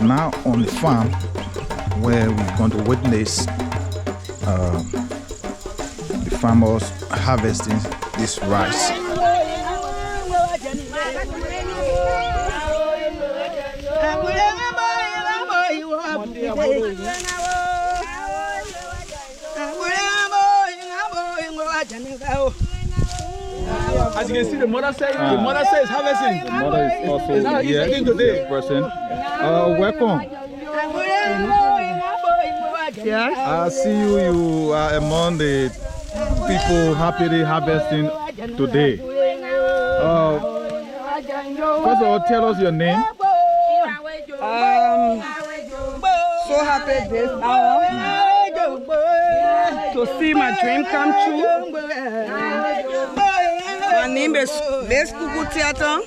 now on the farm where we're going to witness the farmers harvesting this rice. As you can see, the mother says harvesting. The mother is also here today. Person. Welcome. Yeah. I see you. You are among the people happily harvesting today. First of all, tell us your name. So happy this hour to see my dream come true. My name is Les Kuku Theater.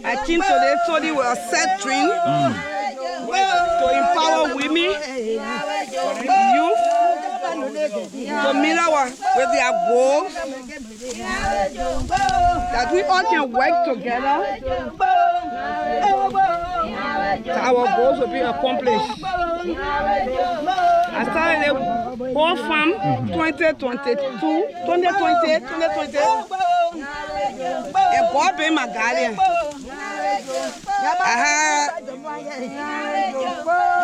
I came today Todee with a set dream to empower women, youth, to meet with their goals, that we all can work together, that our goals will be accomplished. I started a whole farm 2020, and God be my guardian. I had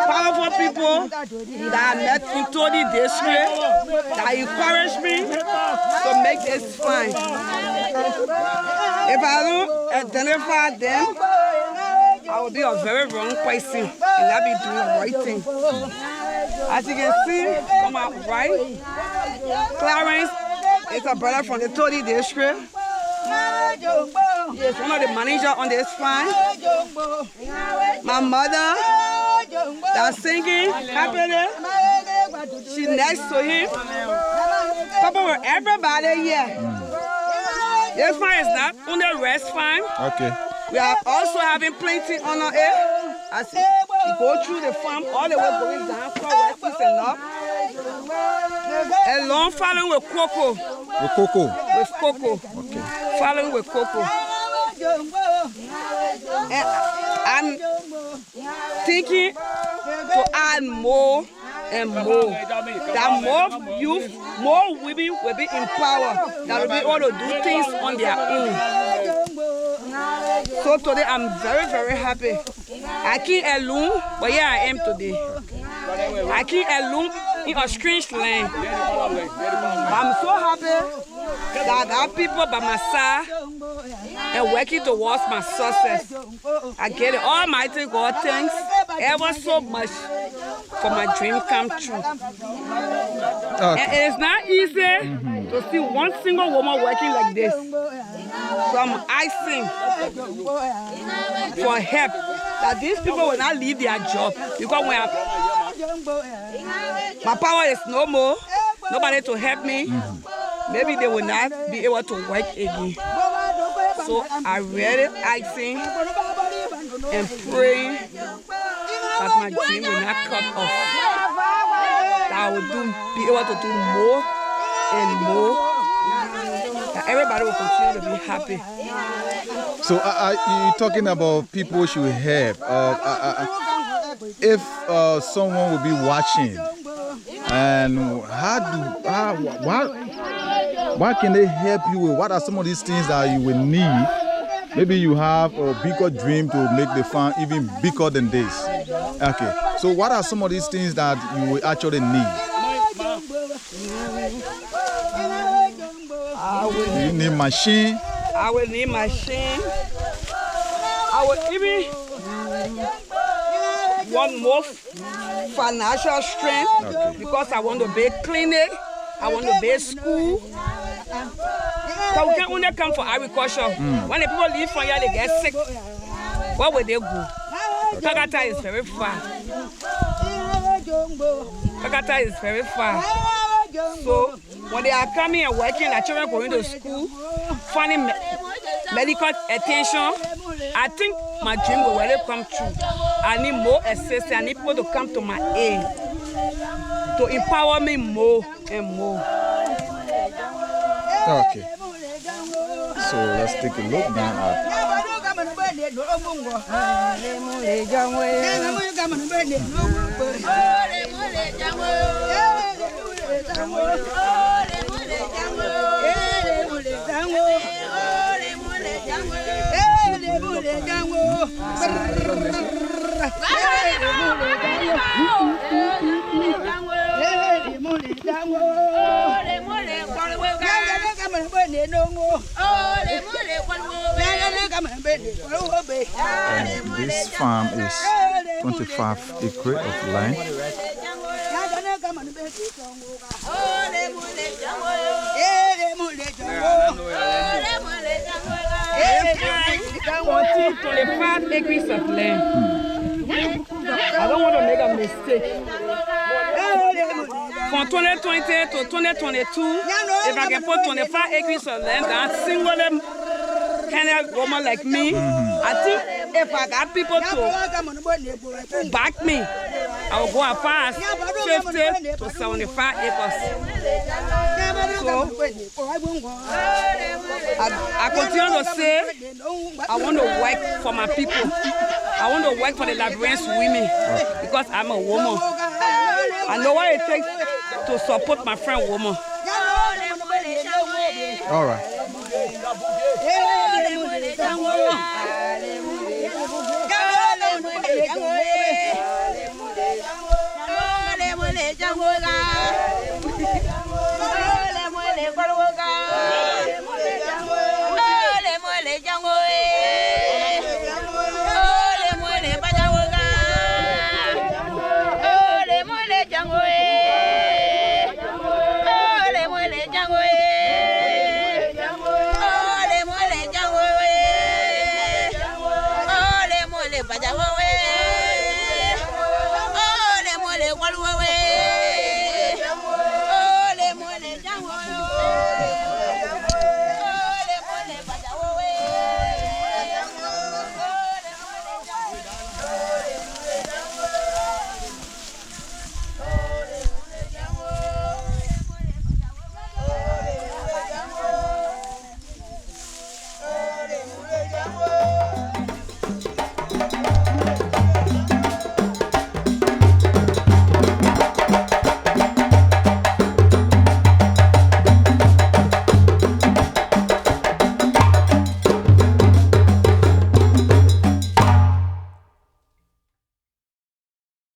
powerful people that I met in Todee District that encouraged me to make this fine. If I don't identify them, I will be a very wrong person and not be doing the right thing. As you can see on my right, Clarence is a brother from the Todee District. He is one of the managers on this farm. My mother that's singing happily, she's next to him. Papa with everybody here. This farm is not on the rest farm. Okay. We are also having plenty on it. As we go through the farm, all the way going down from west, east, and north. And long following with cocoa. With cocoa? With cocoa. Okay. Following with cocoa. And I'm thinking to add more and more. That more youth, more women will be empowered. That will be able to do things on their own. So today I'm very, very happy. I came alone, but here I am today. I came alone in a strange land. I'm so happy that I have people by my side and working towards my success. I get it. Almighty God, thanks ever so much for my dream come true. Okay. And it is not easy to see one single woman working like this. So I'm asking for help, that these people will not leave their job, because when my power is no more, nobody to help me, maybe they will not be able to work again. So I really asking and praying that my dream will not cut off, that I will be able to do more and more, that everybody will continue to be happy. So you're talking about people should help. If someone will be watching, and what can they help you with? What are some of these things that you will need? Maybe you have a bigger dream to make the farm even bigger than this. Okay, so what are some of these things that you will actually need? You need machine. I will need machine. I will even want more financial strength, because I want to build clinic, I want to build school. So we can only come for agriculture. When the people leave from here, they get sick. Where will they go? Kakata is very far. Kakata is very far. So when they are coming and working, the children going to school, finding medical attention, I think my dream will really come true. I need more assistance. I need people to come to my aid, to empower me more and more. Okay. So let's take a look now at This farm is 25 acres of land. Acres of land. I don't want to make a mistake. From 2020 to 2022, if I can put 25 acres of land down, single-handed woman like me, I think if I got people to back me, I will go as far as 50 to 75 acres. So, I continue to say, I want to work for my people. I want to work for the Liberian women because I'm a woman. I know what it takes to support my friend woman. All right. Bajawa